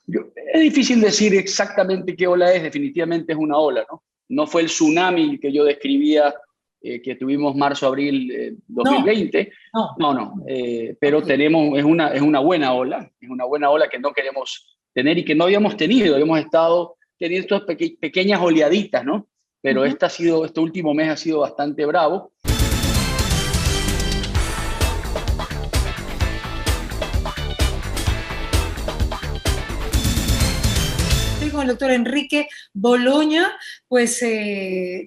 Es difícil decir exactamente qué ola es, definitivamente es una ola, ¿no? No fue el tsunami que yo describía que tuvimos marzo-abril No, 2020, no. no, no, Ok. pero es una buena ola, es una buena ola que no queremos tener y que no habíamos tenido, habíamos estado teniendo estas pequeñas oleaditas, ¿no? Pero Ujú. este último mes ha sido bastante bravo. Estoy con el doctor Enrique Boloña, pues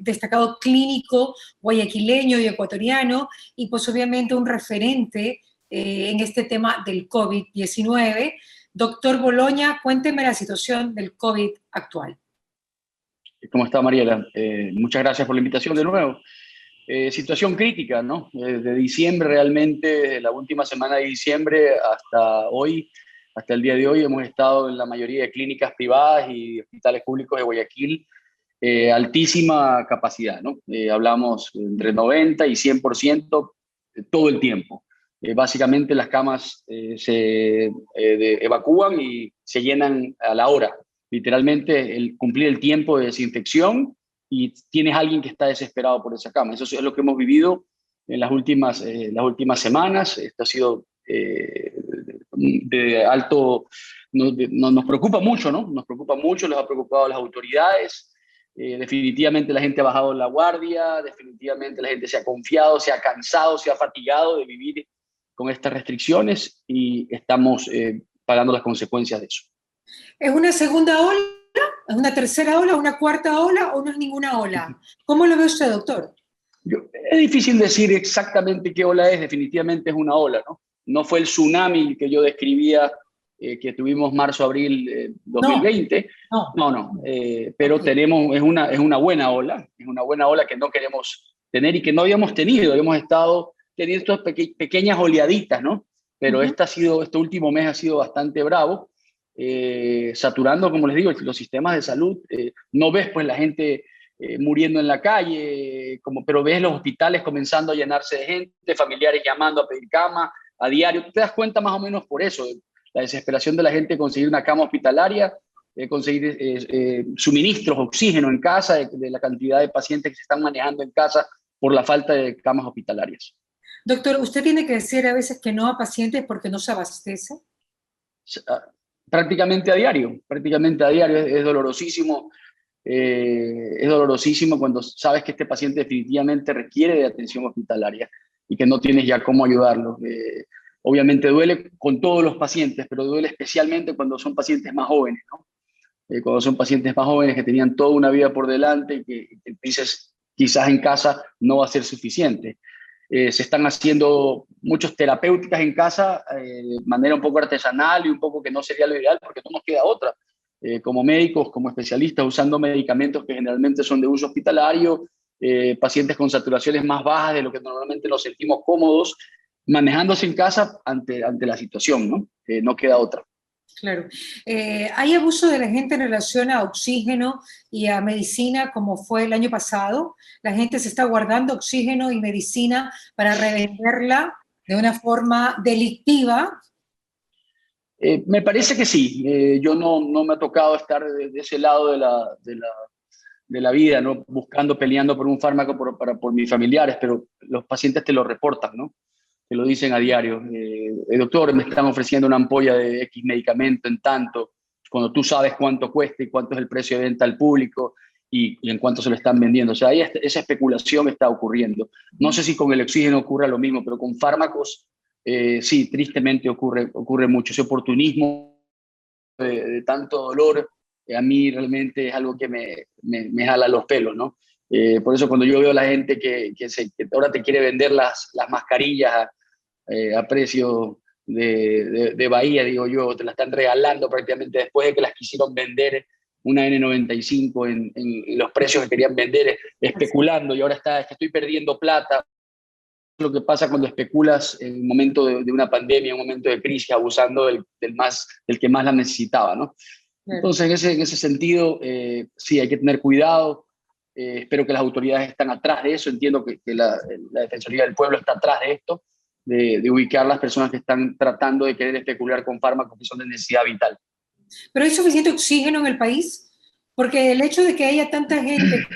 destacado clínico guayaquileño y ecuatoriano, y pues obviamente un referente en este tema del COVID-19. Doctor Boloña, cuénteme la situación del COVID actual. ¿Cómo está, Mariela? Muchas gracias por la invitación de nuevo. Situación crítica, ¿no? De diciembre realmente, desde la última semana de diciembre hasta hoy, hasta el día de hoy, hemos estado en la mayoría de clínicas privadas y hospitales públicos de Guayaquil, altísima capacidad, ¿no? Hablamos entre 90 y 100% todo el tiempo. Básicamente las camas evacúan y se llenan a la hora. Literalmente cumplir el tiempo de desinfección y tienes a alguien que está desesperado por esa cama. Eso es lo que hemos vivido en las últimas semanas. Esto ha sido de alto, nos preocupa mucho, ¿no? Nos preocupa mucho, les ha preocupado a las autoridades. Definitivamente la gente ha bajado la guardia, definitivamente la gente se ha confiado, se ha cansado, se ha fatigado de vivir con estas restricciones y estamos pagando las consecuencias de eso. ¿Es una segunda ola? ¿Es una tercera ola? ¿Una cuarta ola? ¿O no es ninguna ola? ¿Cómo lo ve usted, doctor? Es difícil decir exactamente qué ola es, definitivamente es una ola, ¿no? No fue el tsunami que yo describía que tuvimos marzo-abril No, 2020, no. no, no, pero Ok. es una buena ola, es una buena ola que no queremos tener y que no habíamos tenido, habíamos estado teniendo estas pequeñas oleaditas, ¿no? Pero Ujú. este último mes ha sido bastante bravo, saturando, como les digo, los sistemas de salud. No ves pues la gente muriendo en la calle, pero ves los hospitales comenzando a llenarse de gente, familiares llamando a pedir cama a diario. Te das cuenta más o menos por eso, la desesperación de la gente de conseguir una cama hospitalaria, conseguir suministros, oxígeno en casa, de la cantidad de pacientes que se están manejando en casa por la falta de camas hospitalarias. Doctor, ¿usted tiene que decir a veces que no a pacientes porque no se abastece? Ah, prácticamente a diario, es dolorosísimo. Es dolorosísimo cuando sabes que este paciente definitivamente requiere de atención hospitalaria y que no tienes ya cómo ayudarlo. Obviamente duele con todos los pacientes, pero duele especialmente cuando son pacientes más jóvenes, ¿no? Cuando son pacientes más jóvenes que tenían toda una vida por delante y que dices, quizás en casa no va a ser suficiente. Se están haciendo muchas terapéuticas en casa de manera un poco artesanal y un poco que no sería lo ideal porque no nos queda otra. Como médicos, como especialistas, usando medicamentos que generalmente son de uso hospitalario, pacientes con saturaciones más bajas de lo que normalmente nos sentimos cómodos, manejándose en casa ante la situación, ¿no? No queda otra. Claro. ¿Hay abuso de la gente en relación a oxígeno y a medicina como fue el año pasado? ¿La gente se está guardando oxígeno y medicina para revenderla de una forma delictiva? Me parece que sí. Yo no me ha tocado estar de ese lado de la vida, ¿no? Buscando, peleando por un fármaco por mis familiares, pero los pacientes te lo reportan, ¿no? Te lo dicen a diario. Doctor, me están ofreciendo una ampolla de X medicamento en tanto, cuando tú sabes cuánto cuesta y cuánto es el precio de venta al público y en cuánto se lo están vendiendo. O sea, ahí esa especulación está ocurriendo. No sé si con el oxígeno ocurre lo mismo, pero con fármacos, sí, tristemente ocurre mucho. Ese oportunismo de tanto dolor, a mí realmente es algo que me jala los pelos, ¿no? Por eso cuando yo veo a la gente que ahora te quiere vender las mascarillas a precio de Bahía, digo yo, te la están regalando prácticamente después de que las quisieron vender una N95 en los precios que querían vender, especulando, y ahora es que estoy perdiendo plata. Lo que pasa cuando especulas en un momento de una pandemia, en un momento de crisis, abusando del que más la necesitaba, ¿no? Claro. Entonces, en ese sentido, sí, hay que tener cuidado. Espero que las autoridades están atrás de eso. Entiendo que la Defensoría del Pueblo está atrás de esto, de ubicar las personas que están tratando de querer especular con fármacos que son de necesidad vital. ¿Pero hay suficiente oxígeno en el país? Porque el hecho de que haya tanta gente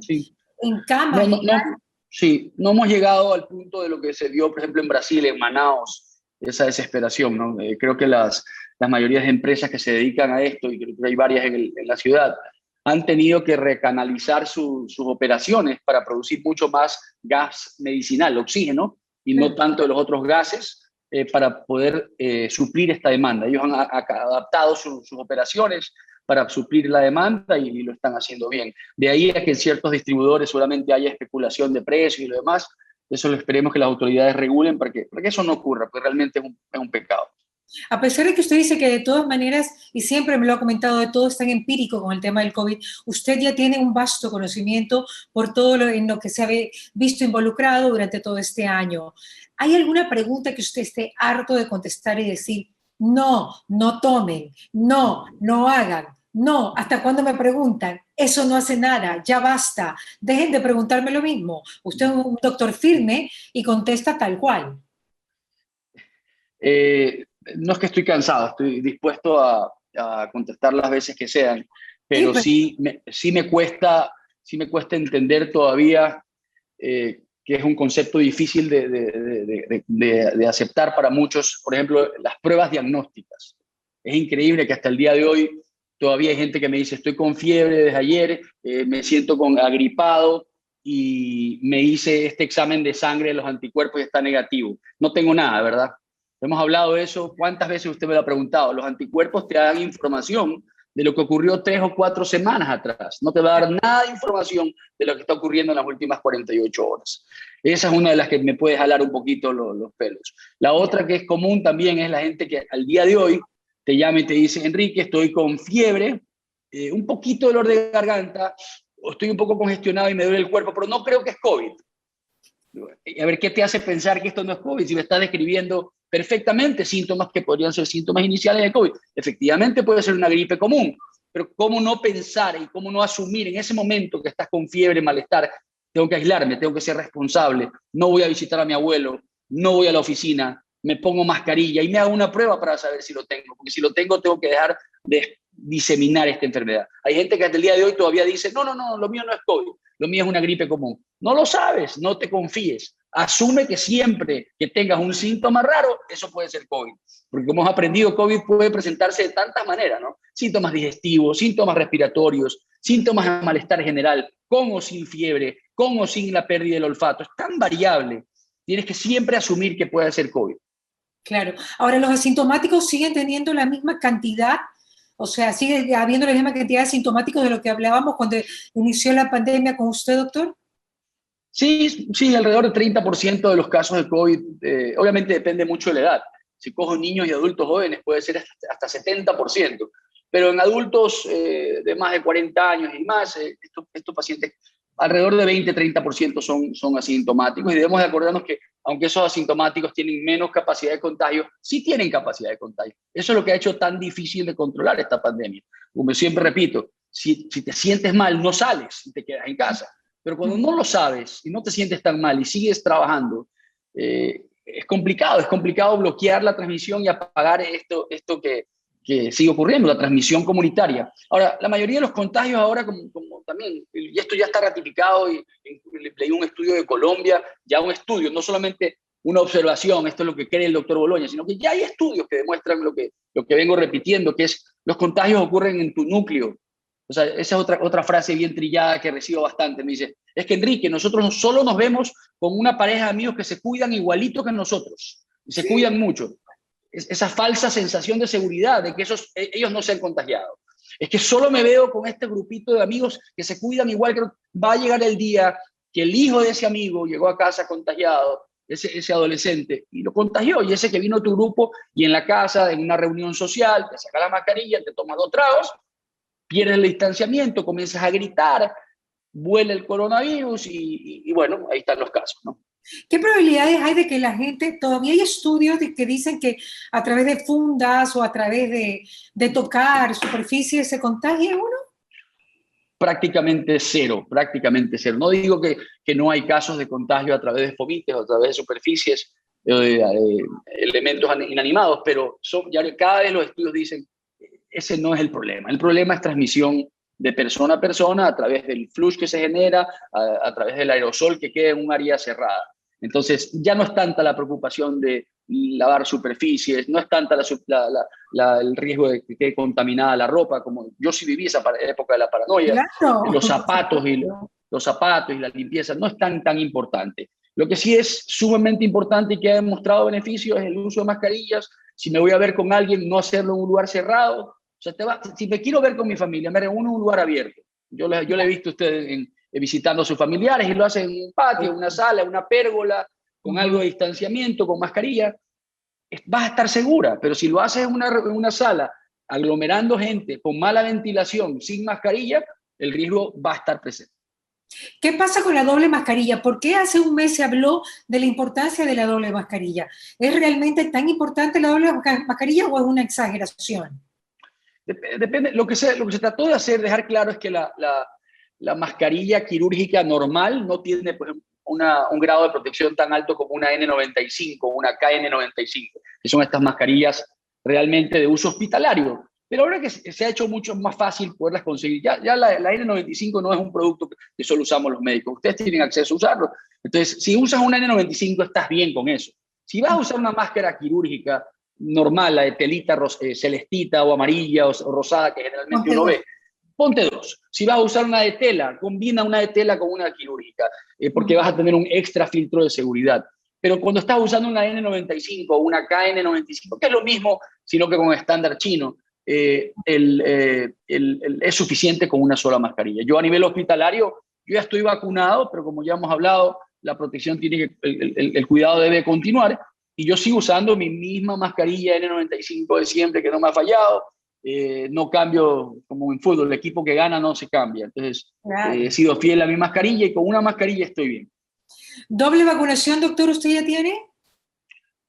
Sí. en camas No, y no, no, sí, no hemos llegado al punto de lo que se dio, por ejemplo, en Brasil, en Manaus, esa desesperación, ¿no? Creo que las mayorías de empresas que se dedican a esto, y creo que hay varias en la ciudad, han tenido que recanalizar sus operaciones para producir mucho más gas medicinal, oxígeno, y no tanto de los otros gases, para poder suplir esta demanda. Ellos han adaptado sus operaciones para suplir la demanda y lo están haciendo bien. De ahí a que en ciertos distribuidores solamente haya especulación de precios y lo demás, eso lo esperemos que las autoridades regulen para que eso no ocurra, porque realmente es un pecado. A pesar de que usted dice que de todas maneras, y siempre me lo ha comentado, de todo es tan empírico con el tema del COVID, usted ya tiene un vasto conocimiento por todo lo en lo que se ha visto involucrado durante todo este año. ¿Hay alguna pregunta que usted esté harto de contestar y decir, no, no tomen, no, no hagan, no, hasta cuando me preguntan, eso no hace nada, ya basta, dejen de preguntarme lo mismo? Usted es un doctor firme y contesta tal cual. Eh, no es que estoy cansado, estoy dispuesto a contestar las veces que sean, Sí, pero pues, sí me cuesta entender todavía que es un concepto difícil de aceptar para muchos. Por ejemplo, las pruebas diagnósticas. Es increíble que hasta el día de hoy todavía hay gente que me dice, estoy con fiebre desde ayer, me siento agripado y me hice este examen de sangre de los anticuerpos y está negativo. No tengo nada, ¿verdad? Hemos hablado de eso. ¿Cuántas veces usted me lo ha preguntado? Los anticuerpos te dan información de lo que ocurrió 3 o 4 semanas atrás. No te va a dar nada de información de lo que está ocurriendo en las últimas 48 horas. Esa es una de las que me puede jalar un poquito los pelos. La otra que es común también es la gente que al día de hoy te llama y te dice, Enrique, estoy con fiebre, un poquito de dolor de garganta, o estoy un poco congestionado y me duele el cuerpo, pero no creo que es COVID. A ver, ¿qué te hace pensar que esto no es COVID? Si me está describiendo perfectamente síntomas que podrían ser síntomas iniciales de COVID. Efectivamente puede ser una gripe común, pero ¿cómo no pensar y cómo no asumir en ese momento que estás con fiebre, malestar? Tengo que aislarme, tengo que ser responsable, no voy a visitar a mi abuelo, no voy a la oficina, me pongo mascarilla y me hago una prueba para saber si lo tengo, porque si lo tengo, tengo que dejar de diseminar esta enfermedad. Hay gente que hasta el día de hoy todavía dice, no, no, no, lo mío no es COVID, lo mío es una gripe común. No lo sabes, no te confíes. Asume que siempre que tengas un síntoma raro, eso puede ser COVID. Porque como hemos aprendido, COVID puede presentarse de tantas maneras, ¿no? Síntomas digestivos, síntomas respiratorios, síntomas de malestar general, con o sin fiebre, con o sin la pérdida del olfato. Es tan variable. Tienes que siempre asumir que puede ser COVID. claro. Ahora, ¿los asintomáticos siguen teniendo la misma cantidad? O sea, ¿sigue habiendo la misma cantidad de asintomáticos de lo que hablábamos cuando inició la pandemia con usted, doctor? Sí, sí, alrededor del 30% de los casos de COVID, obviamente depende mucho de la edad. Si cojo niños y adultos jóvenes puede ser hasta 70%, pero en adultos de más de 40 años y más, estos pacientes, alrededor de 20-30% son asintomáticos y debemos de acordarnos que aunque esos asintomáticos tienen menos capacidad de contagio, sí tienen capacidad de contagio. Eso es lo que ha hecho tan difícil de controlar esta pandemia. Como siempre repito, si te sientes mal, no sales y te quedas en casa. Pero cuando no lo sabes y no te sientes tan mal y sigues trabajando, es complicado bloquear la transmisión y apagar esto que sigue ocurriendo, la transmisión comunitaria. Ahora, la mayoría de los contagios ahora, como también, y esto ya está ratificado, y leí un estudio de Colombia, ya un estudio, no solamente una observación, esto es lo que cree el doctor Boloña, sino que ya hay estudios que demuestran lo que vengo repitiendo, que es los contagios ocurren en tu núcleo. O sea, esa es otra frase bien trillada que recibo bastante. Me dice, es que Enrique, nosotros solo nos vemos con una pareja de amigos que se cuidan igualito que nosotros. Y se Sí. cuidan mucho. Esa falsa sensación de seguridad de que ellos no se han contagiado. Es que solo me veo con este grupito de amigos que se cuidan igual que va a llegar el día que el hijo de ese amigo llegó a casa contagiado, ese adolescente, y lo contagió, y ese que vino a tu grupo y en la casa, en una reunión social, te saca la mascarilla, te toma 2 tragos, pierdes el distanciamiento, comienzas a gritar, vuela el coronavirus y bueno, ahí están los casos, ¿no? ¿Qué probabilidades hay de que la gente, todavía hay estudios que dicen que a través de fundas o a través de tocar superficies se contagia uno? Prácticamente cero. No digo que no hay casos de contagio a través de fomites o a través de superficies, elementos inanimados, pero ya cada vez los estudios dicen ese no es el problema. El problema es transmisión de persona a persona a través del flush que se genera, a través del aerosol que queda en un área cerrada. Entonces, ya no es tanta la preocupación de lavar superficies, no es tanta el riesgo de que quede contaminada la ropa, como yo sí viví esa época de la paranoia. Claro. Los zapatos y la limpieza no es tan importante. Lo que sí es sumamente importante y que ha demostrado beneficios es el uso de mascarillas. Si me voy a ver con alguien, no hacerlo en un lugar cerrado. O sea, si me quiero ver con mi familia, me reúno en un lugar abierto. Yo le he visto a ustedes visitando a sus familiares y lo hacen en un patio, en una sala, en una pérgola, con algo de distanciamiento, con mascarilla. Vas a estar segura, pero si lo haces en una sala, aglomerando gente, con mala ventilación, sin mascarilla, el riesgo va a estar presente. ¿Qué pasa con la doble mascarilla? ¿Por qué hace un mes se habló de la importancia de la doble mascarilla? ¿Es realmente tan importante la doble mascarilla o es una exageración? Depende. Lo que se trató de hacer, dejar claro, es que la mascarilla quirúrgica normal no tiene, pues, un grado de protección tan alto como una N95, una KN95, que son estas mascarillas realmente de uso hospitalario. Pero ahora que se ha hecho mucho más fácil poderlas conseguir, ya la N95 no es un producto que solo usamos los médicos, ustedes tienen acceso a usarlo. Entonces, si usas una N95, estás bien con eso. Si vas a usar una máscara quirúrgica normal, la de telita celestita o amarilla o rosada, que generalmente uno ve, ponte dos. Si vas a usar una de tela, combina una de tela con una quirúrgica, porque vas a tener un extra filtro de seguridad. Pero cuando estás usando una N95 o una KN95, que es lo mismo, sino que con estándar chino, es suficiente con una sola mascarilla. Yo a nivel hospitalario, yo ya estoy vacunado, pero como ya hemos hablado, la protección el cuidado debe continuar, y yo sigo usando mi misma mascarilla N95 de siempre, que no me ha fallado. No cambio, como en fútbol, el equipo que gana no se cambia. Entonces, Claro. he sido fiel a mi mascarilla y con una mascarilla estoy bien. ¿Doble vacunación, doctor, usted ya tiene?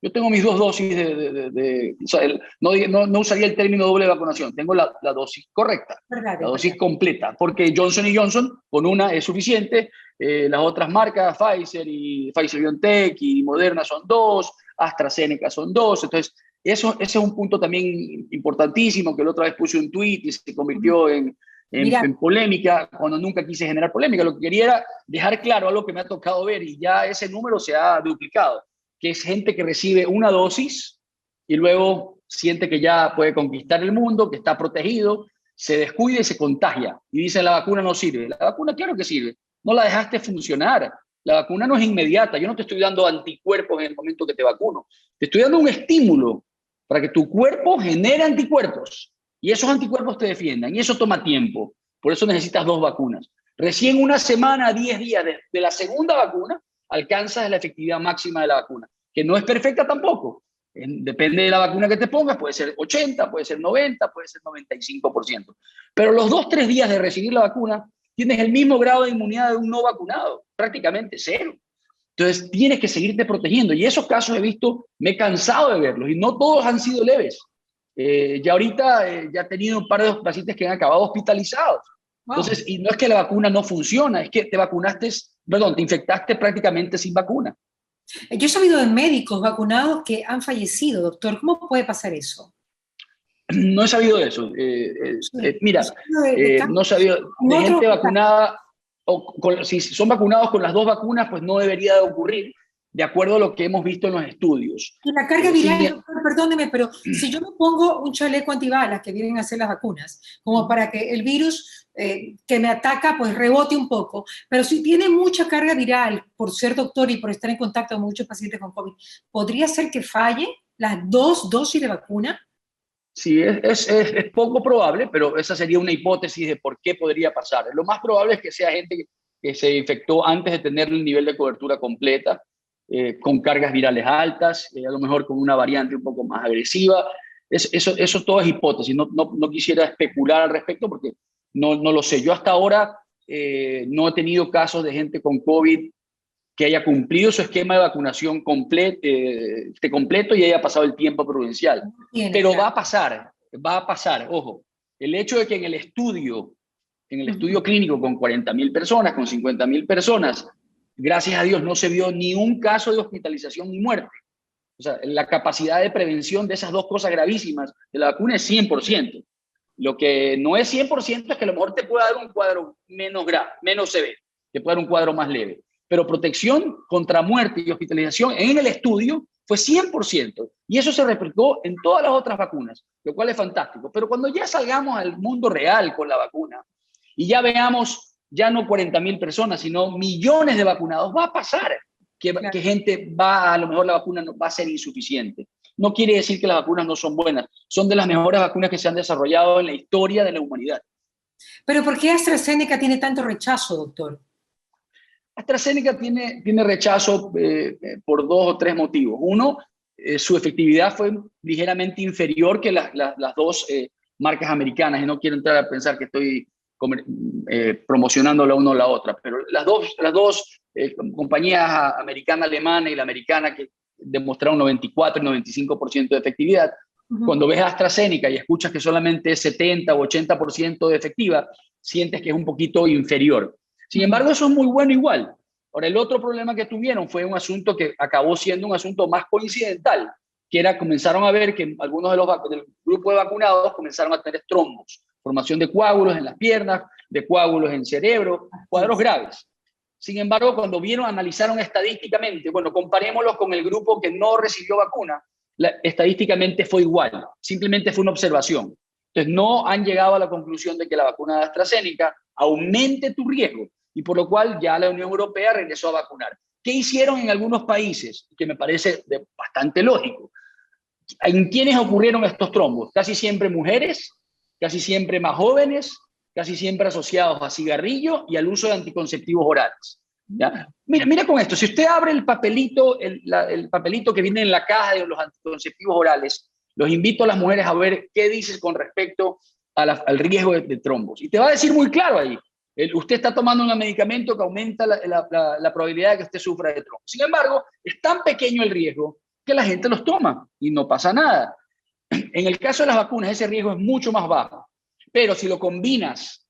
Yo tengo mis 2 dosis o sea, no usaría el término doble vacunación, tengo la dosis correcta, Verdad, la dosis verdad. completa, porque Johnson & Johnson con una es suficiente, las otras marcas, Pfizer-BioNTech y Moderna son 2, AstraZeneca son 2, entonces ese es un punto también importantísimo, que la otra vez puse un tweet y se convirtió en polémica, cuando nunca quise generar polémica. Lo que quería era dejar claro algo que me ha tocado ver, y ya ese número se ha duplicado, que es gente que recibe una dosis y luego siente que ya puede conquistar el mundo, que está protegido, se descuida y se contagia. Y dice, la vacuna no sirve. La vacuna, claro que sirve. No la dejaste funcionar. La vacuna no es inmediata. Yo no te estoy dando anticuerpos en el momento que te vacuno. Te estoy dando un estímulo para que tu cuerpo genere anticuerpos. Y esos anticuerpos te defiendan. Y eso toma tiempo. Por eso necesitas 2 vacunas. Recién una semana, 10 días de la segunda vacuna, alcanzas la efectividad máxima de la vacuna, que no es perfecta tampoco. Depende de la vacuna que te pongas, puede ser 80, puede ser 90, puede ser 95%. Pero los 2-3 días de recibir la vacuna, tienes el mismo grado de inmunidad de un no vacunado, prácticamente 0. Entonces, tienes que seguirte protegiendo. Y esos casos he visto, me he cansado de verlos, y no todos han sido leves. Ya ahorita ya he tenido un par de pacientes que han acabado hospitalizados. Entonces, y no es que la vacuna no funciona, es que te infectaste prácticamente sin vacuna. Yo he sabido de médicos vacunados que han fallecido, doctor. ¿Cómo puede pasar eso? No he sabido de eso. Mira, no he sabido de gente vacunada, si son vacunados con las 2 vacunas, pues no debería de ocurrir, de acuerdo a lo que hemos visto en los estudios. Y la carga viral, doctor, perdóneme, pero si yo me pongo un chaleco antibalas que vienen a hacer las vacunas, como para que el virus que me ataca, pues rebote un poco, pero si tiene mucha carga viral, por ser doctor y por estar en contacto con muchos pacientes con COVID, ¿podría ser que falle las 2 dosis de vacuna? Sí, es poco probable, pero esa sería una hipótesis de por qué podría pasar. Lo más probable es que sea gente que se infectó antes de tener el nivel de cobertura completa, con cargas virales altas, a lo mejor con una variante un poco más agresiva. Eso todo es hipótesis. No quisiera especular al respecto porque no lo sé. Yo hasta ahora no he tenido casos de gente con COVID que haya cumplido su esquema de vacunación completo y haya pasado el tiempo prudencial. Pero claro, va a pasar. Ojo, el hecho de que en el estudio clínico con 40.000 personas, con 50.000 personas, gracias a Dios no se vio ni un caso de hospitalización ni muerte. O sea, la capacidad de prevención de esas 2 cosas gravísimas de la vacuna es 100%. Lo que no es 100% es que a lo mejor te puede dar un cuadro menos grave, menos severo, te puede dar un cuadro más leve. Pero protección contra muerte y hospitalización en el estudio fue 100%. Y eso se replicó en todas las otras vacunas, lo cual es fantástico. Pero cuando ya salgamos al mundo real con la vacuna y ya veamos ya no 40.000 personas, sino millones de vacunados, va a pasar Claro. que gente va, a lo mejor la vacuna no, va a ser insuficiente. No quiere decir que las vacunas no son buenas, son de las mejores vacunas que se han desarrollado en la historia de la humanidad. Pero ¿por qué AstraZeneca tiene tanto rechazo, doctor? AstraZeneca tiene rechazo por 2 o 3 motivos. Uno, su efectividad fue ligeramente inferior que las dos marcas americanas, y no quiero entrar a pensar que estoy promocionando la una o la otra, pero las dos compañías americana, alemana y la americana que demostraron 94 y 95% de efectividad. Cuando ves AstraZeneca y escuchas que solamente es 70 o 80% de efectiva, sientes que es un poquito inferior. Sin embargo, eso es muy bueno igual. Ahora, el otro problema que tuvieron fue un asunto que acabó siendo un asunto más coincidental, que era comenzaron a ver que algunos del grupo de vacunados comenzaron a tener trombos, formación de coágulos en las piernas, de coágulos en cerebro, cuadros graves. Sin embargo, cuando analizaron estadísticamente, bueno, comparémoslos con el grupo que no recibió vacuna, estadísticamente fue igual, simplemente fue una observación. Entonces, no han llegado a la conclusión de que la vacuna de AstraZeneca aumente tu riesgo, y por lo cual ya la Unión Europea regresó a vacunar. ¿Qué hicieron en algunos países? Que me parece bastante lógico. ¿En quiénes ocurrieron estos trombos? Casi siempre mujeres, casi siempre más jóvenes, casi siempre asociados a cigarrillo y al uso de anticonceptivos orales. ¿Ya? Mira con esto, si usted abre el papelito que viene en la caja de los anticonceptivos orales, los invito a las mujeres a ver qué dice con respecto al riesgo de trombos. Y te va a decir muy claro ahí, usted está tomando un medicamento que aumenta la probabilidad de que usted sufra de trombos. Sin embargo, es tan pequeño el riesgo que la gente los toma y no pasa nada. En el caso de las vacunas, ese riesgo es mucho más bajo. Pero si lo combinas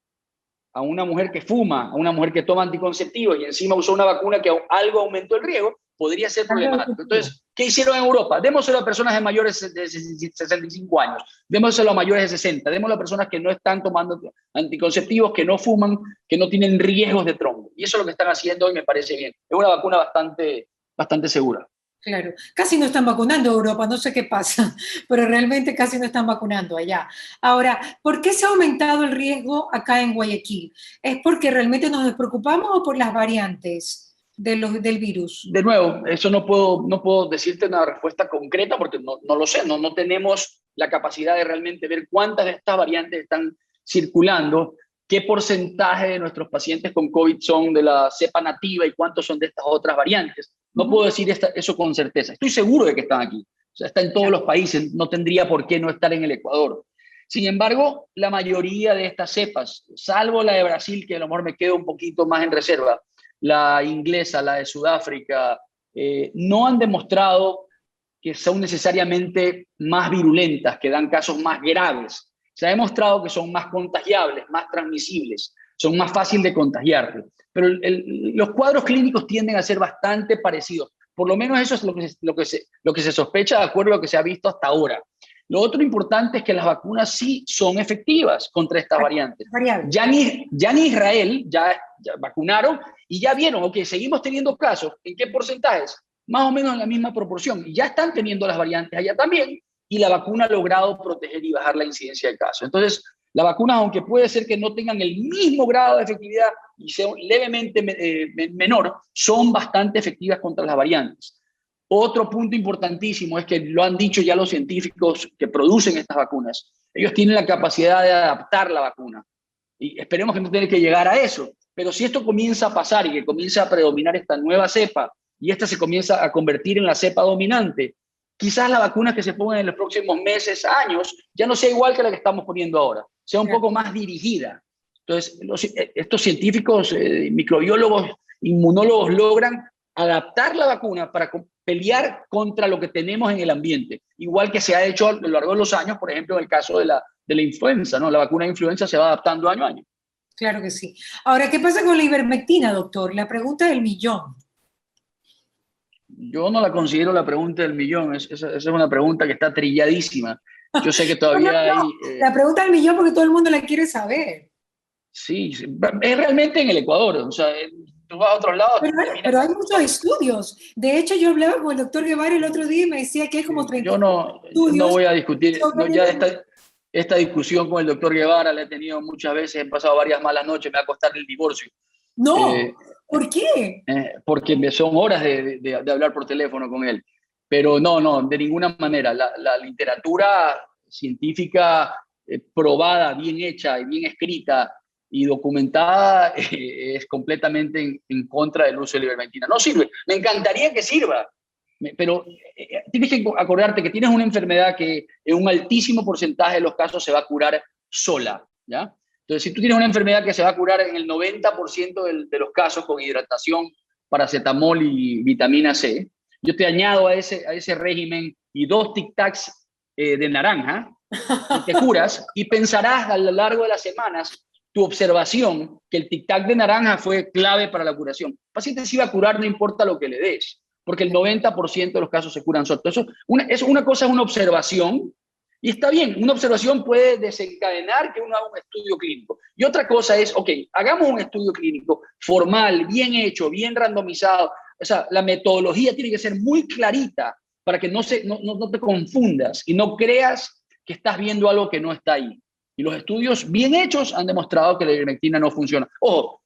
a una mujer que fuma, a una mujer que toma anticonceptivos y encima usó una vacuna que algo aumentó el riesgo, podría ser problemático. Entonces, ¿qué hicieron en Europa? Démoselo a personas de mayores de 65 años, démoselo a mayores de 60, démoslo a personas que no están tomando anticonceptivos, que no fuman, que no tienen riesgos de trombo. Y eso es lo que están haciendo y me parece bien. Es una vacuna bastante segura. Claro, casi no están vacunando Europa, no sé qué pasa, pero realmente casi no están vacunando allá. Ahora, ¿por qué se ha aumentado el riesgo acá en Guayaquil? ¿Es porque realmente nos despreocupamos o por las variantes del virus? De nuevo, eso no puedo decirte una respuesta concreta porque no lo sé, no tenemos la capacidad de realmente ver cuántas de estas variantes están circulando, qué porcentaje de nuestros pacientes con COVID son de la cepa nativa y cuántos son de estas otras variantes. No puedo decir eso con certeza. Estoy seguro de que están aquí. O sea, está en todos los países, no tendría por qué no estar en el Ecuador. Sin embargo, la mayoría de estas cepas, salvo la de Brasil, que a lo mejor me quedo un poquito más en reserva, la inglesa, la de Sudáfrica, no han demostrado que son necesariamente más virulentas, que dan casos más graves. Se ha demostrado que son más contagiables, más transmisibles, son más fáciles de contagiarte. Pero los cuadros clínicos tienden a ser bastante parecidos. Por lo menos eso es lo que se sospecha de acuerdo a lo que se ha visto hasta ahora. Lo otro importante es que las vacunas sí son efectivas contra estas variantes. Ya en Israel ya vacunaron y ya vieron, ok, seguimos teniendo casos. ¿En qué porcentajes? Más o menos en la misma proporción. Y ya están teniendo las variantes allá también y la vacuna ha logrado proteger y bajar la incidencia de casos. Entonces, las vacunas, aunque puede ser que no tengan el mismo grado de efectividad y sean levemente menor, son bastante efectivas contra las variantes. Otro punto importantísimo es que lo han dicho ya los científicos que producen estas vacunas. Ellos tienen la capacidad de adaptar la vacuna. Y esperemos que no tenga que llegar a eso. Pero si esto comienza a pasar y que comienza a predominar esta nueva cepa y esta se comienza a convertir en la cepa dominante, quizás la vacuna que se pongan en los próximos meses, años, ya no sea igual que la que estamos poniendo ahora, sea un poco más dirigida. Entonces, estos científicos, microbiólogos, inmunólogos logran adaptar la vacuna para pelear contra lo que tenemos en el ambiente, igual que se ha hecho a lo largo de los años, por ejemplo, en el caso de la influenza, ¿no? La vacuna de influenza se va adaptando año a año. Claro que sí. Ahora, ¿qué pasa con la ivermectina, doctor? La pregunta del millón. Yo no la considero la pregunta del millón, esa es una pregunta que está trilladísima. Yo sé que No, no, todavía hay... no. La pregunta del millón porque todo el mundo la quiere saber. sí, es realmente en el Ecuador. O sea, tú vas a otros lados, Pero, terminas pero hay con... muchos estudios. De hecho, yo hablaba con el doctor Guevara el otro día y me decía que hay como Yo no 34 voy estudios a discutir, no, sobre ya el... esta discusión con el doctor Guevara la he tenido muchas veces, he pasado varias malas noches, me va a costar el divorcio. No, Eh, ¿por qué? Porque me son horas de hablar por teléfono con él. Pero no, no, de ninguna manera. La literatura científica probada, bien hecha y bien escrita y documentada es completamente en contra del uso de la ivermectina. No sirve. Me encantaría que sirva, pero tienes que acordarte que tienes una enfermedad que en un altísimo porcentaje de los casos se va a curar sola, ¿ya? Entonces, si tú tienes una enfermedad que se va a curar en el 90% de los casos con hidratación, paracetamol y vitamina C, yo te añado a ese régimen y 2 tic-tacs de naranja y te curas y pensarás a lo largo de las semanas tu observación que el tic-tac de naranja fue clave para la curación. El paciente se iba a curar no importa lo que le des, porque el 90% de los casos se curan solos. Una cosa es una observación y está bien, una observación puede desencadenar que uno haga un estudio clínico. Y otra cosa es, ok, hagamos un estudio clínico formal, bien hecho, bien randomizado. O sea, la metodología tiene que ser muy clarita para que no te confundas y no creas que estás viendo algo que no está ahí. Y los estudios bien hechos han demostrado que la ivermectina no funciona. Ojo,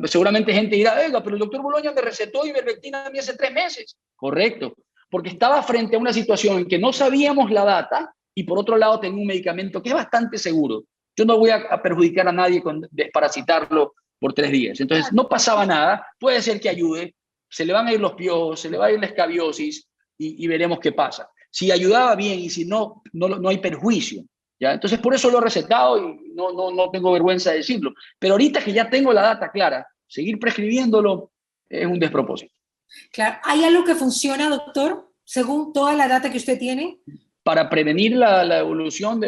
seguramente gente dirá, oiga, pero el doctor Boloña me recetó ivermectina a mí hace 3 meses. Correcto, porque estaba frente a una situación en que no sabíamos la data y por otro lado tengo un medicamento que es bastante seguro. Yo no voy a perjudicar a nadie con desparasitarlo por 3 días. Entonces, no pasaba nada, puede ser que ayude, se le van a ir los piojos, se le va a ir la escabiosis y veremos qué pasa. Si ayudaba bien y si no, no hay perjuicio. ¿Ya? Entonces, por eso lo he recetado y no tengo vergüenza de decirlo. Pero ahorita que ya tengo la data clara, seguir prescribiéndolo es un despropósito. Claro, ¿hay algo que funciona, doctor, según toda la data que usted tiene? Para prevenir la evolución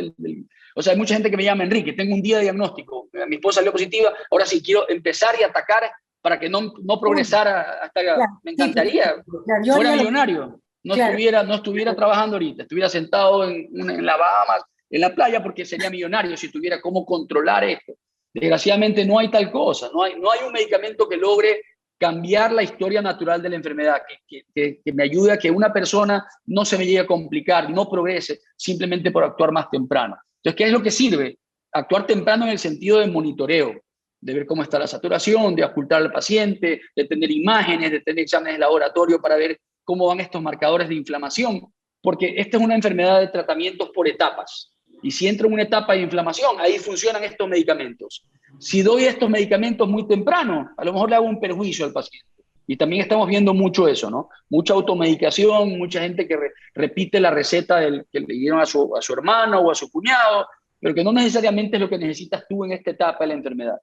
O sea, hay mucha gente que me llama, Enrique, tengo un día de diagnóstico, mi esposa salió positiva, ahora sí quiero empezar y atacar para que no Uy, progresara hasta... claro, Me típico, encantaría, típico, claro, yo fuera haría lo millonario, claro. no estuviera trabajando ahorita, estuviera sentado en la Bahamas, en la playa, porque sería millonario si tuviera cómo controlar esto. Desgraciadamente no hay tal cosa, no hay un medicamento que logre cambiar la historia natural de la enfermedad, que me ayude a que una persona no se me llegue a complicar, no progrese, simplemente por actuar más temprano. Entonces, ¿qué es lo que sirve? Actuar temprano en el sentido de monitoreo, de ver cómo está la saturación, de ocultar al paciente, de tener imágenes, de tener exámenes de laboratorio para ver cómo van estos marcadores de inflamación, porque esta es una enfermedad de tratamientos por etapas. Y si entro en una etapa de inflamación, ahí funcionan estos medicamentos. Si doy estos medicamentos muy temprano, a lo mejor le hago un perjuicio al paciente. Y también estamos viendo mucho eso, ¿no? Mucha automedicación, mucha gente que repite la receta que le dieron a su hermano o a su cuñado, pero que no necesariamente es lo que necesitas tú en esta etapa de la enfermedad.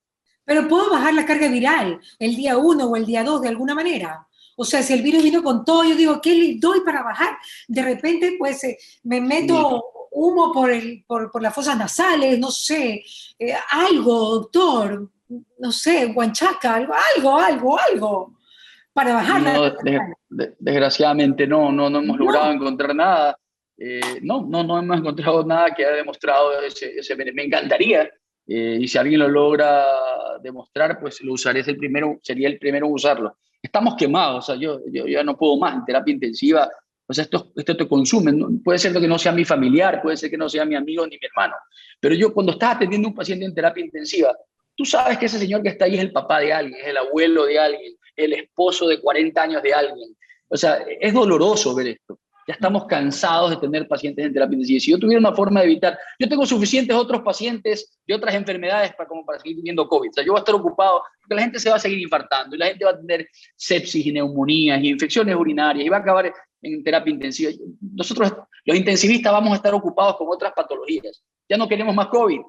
Pero puedo bajar la carga viral el día 1 o el día 2 de alguna manera. O sea, si el virus vino con todo, yo digo, ¿qué le doy para bajar? De repente, pues me Sí. meto humo por las fosas nasales, no sé, algo, doctor, no sé, guanchaca, algo, para bajar la No, carga. desgraciadamente no hemos logrado No, encontrar nada. No hemos encontrado nada que haya demostrado me encantaría. Y si alguien lo logra demostrar, pues lo usaré, sería el primero en usarlo. Estamos quemados, o sea, yo ya no puedo más en terapia intensiva. O sea, esto te consume. Puede ser que no sea mi familiar, puede ser que no sea mi amigo ni mi hermano. Pero yo cuando estás atendiendo a un paciente en terapia intensiva, tú sabes que ese señor que está ahí es el papá de alguien, es el abuelo de alguien, el esposo de 40 años de alguien. O sea, es doloroso ver esto. Ya estamos cansados de tener pacientes en terapia intensiva. Si yo tuviera una forma de evitar, yo tengo suficientes otros pacientes de otras enfermedades como para seguir teniendo COVID. O sea, yo voy a estar ocupado porque la gente se va a seguir infartando y la gente va a tener sepsis y neumonías y infecciones urinarias y va a acabar en terapia intensiva. Nosotros, los intensivistas, vamos a estar ocupados con otras patologías. Ya no queremos más COVID.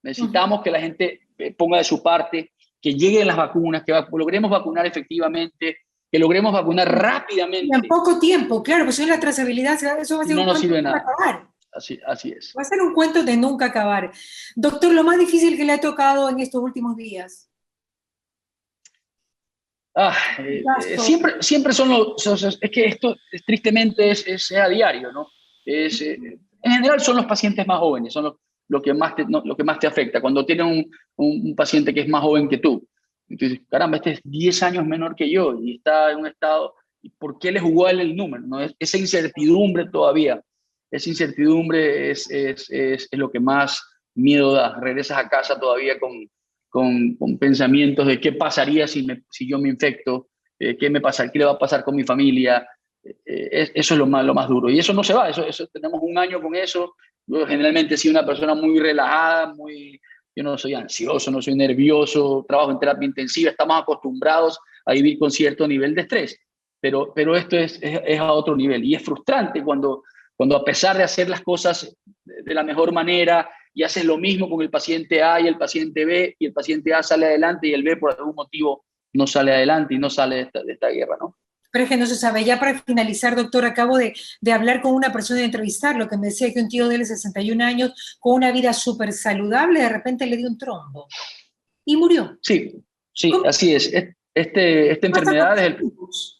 Necesitamos que la gente ponga de su parte, que lleguen las vacunas, que logremos vacunar efectivamente, que logremos vacunar y en rápidamente. poco tiempo, claro, pues si la trazabilidad, eso va a Si ser no un nos cuento sirve de nunca nada. acabar. Así es. Va a ser un cuento de nunca acabar. Doctor, lo más difícil que le ha tocado en estos últimos días. Siempre son es que esto tristemente es a diario, ¿no? En general son los pacientes más jóvenes, son lo que más lo que más te afecta. Cuando tienes un paciente que es más joven que tú, entonces, caramba, este es 10 años menor que yo y está en un estado, ¿por qué le jugó a él el número? ¿No? Esa incertidumbre todavía, esa incertidumbre es lo que más miedo da. Regresas a casa todavía con pensamientos de qué pasaría si yo me infecto, qué le va a pasar con mi familia. Eso es lo más duro. Y eso no se va, eso tenemos un año con eso. Yo generalmente he sido una persona muy relajada, yo no soy ansioso, no soy nervioso, trabajo en terapia intensiva, estamos acostumbrados a vivir con cierto nivel de estrés, pero esto es a otro nivel y es frustrante cuando a pesar de hacer las cosas de la mejor manera y haces lo mismo con el paciente A y el paciente B y el paciente A sale adelante y el B por algún motivo no sale adelante y no sale de esta guerra, ¿no? Pero es que no se sabe. Ya para finalizar, doctor, acabo de hablar con una persona, de entrevistarlo, que me decía que un tío de él de 61 años, con una vida súper saludable, de repente le dio un trombo y murió. Sí, ¿Cómo? así es. Esta enfermedad es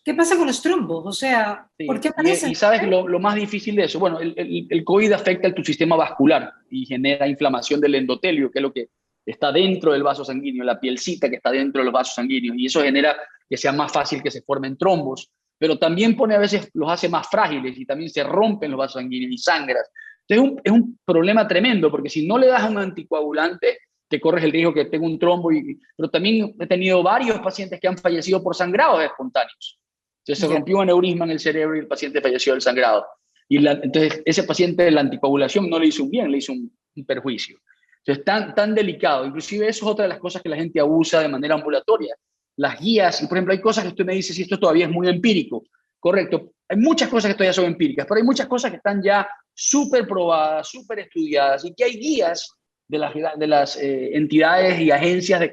¿Qué pasa con los trombos? O sea, ¿por sí, qué aparecen? y sabes lo más difícil de eso. Bueno, el COVID afecta a tu sistema vascular y genera inflamación del endotelio, que es lo que está dentro del vaso sanguíneo, la pielcita que está dentro de los vasos sanguíneos, y eso genera que sea más fácil que se formen trombos, pero también a veces los hace más frágiles y también se rompen los vasos sanguíneos y sangras. Entonces es un problema tremendo, porque si no le das un anticoagulante, te corres el riesgo que tenga un trombo, pero también he tenido varios pacientes que han fallecido por sangrados espontáneos. Entonces se rompió un aneurisma en el cerebro y el paciente falleció del sangrado. Entonces ese paciente, la anticoagulación no le hizo un bien, le hizo un perjuicio. Entonces tan delicado. Inclusive eso es otra de las cosas que la gente abusa de manera ambulatoria. Las guías, y por ejemplo hay cosas que usted me dice si esto todavía es muy empírico. Correcto, hay muchas cosas que todavía son empíricas, pero hay muchas cosas que están ya súper probadas, súper estudiadas, y que hay guías de las entidades y agencias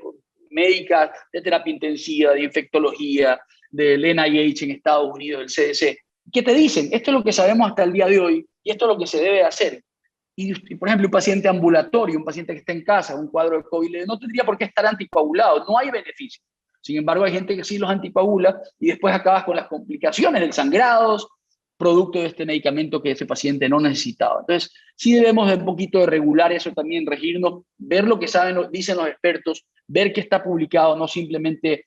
médicas de terapia intensiva, de infectología, del NIH en Estados Unidos, del CDC, que te dicen, esto es lo que sabemos hasta el día de hoy y esto es lo que se debe hacer. Y por ejemplo, un paciente ambulatorio, un paciente que está en casa, un cuadro de COVID, no tendría por qué estar anticoagulado, no hay beneficio. Sin embargo, hay gente que sí los anticoagula y después acabas con las complicaciones del sangrados, producto de este medicamento que ese paciente no necesitaba. Entonces, sí debemos de un poquito de regular eso también, regirnos, ver lo que dicen los expertos, ver qué está publicado, no simplemente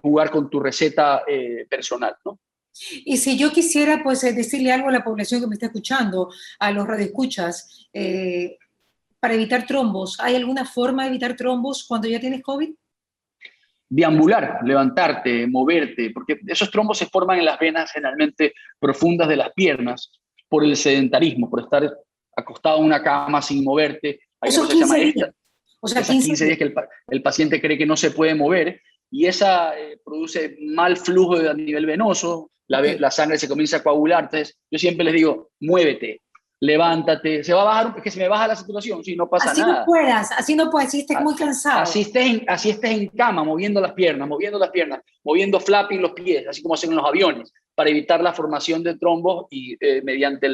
jugar con tu receta personal, ¿no? Y si yo quisiera, pues, decirle algo a la población que me está escuchando, a los radioescuchas, para evitar trombos, ¿hay alguna forma de evitar trombos cuando ya tienes COVID? Deambular, levantarte, moverte, porque esos trombos se forman en las venas generalmente profundas de las piernas por el sedentarismo, por estar acostado en una cama sin moverte. Hay una cosa que se llama días. O sea, 15 días que el paciente cree que no se puede mover y esa produce mal flujo a nivel venoso, la sangre se comienza a coagular. Entonces, yo siempre les digo, muévete, levántate, se va a bajar, es que se me baja la saturación, sí, no pasa nada. Así no puedes, si estés muy cansado. Así estés en cama, moviendo las piernas, moviendo flapping los pies, así como hacen en los aviones, para evitar la formación de trombos y mediante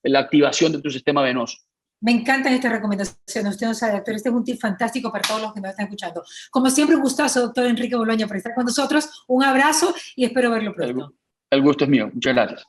la activación de tu sistema venoso. Me encantan estas recomendaciones. Usted no sabe, doctor, este es un tip fantástico para todos los que nos están escuchando. Como siempre, un gustazo, doctor Enrique Boloña, por estar con nosotros. Un abrazo y espero verlo pronto. El gusto es mío. Muchas gracias.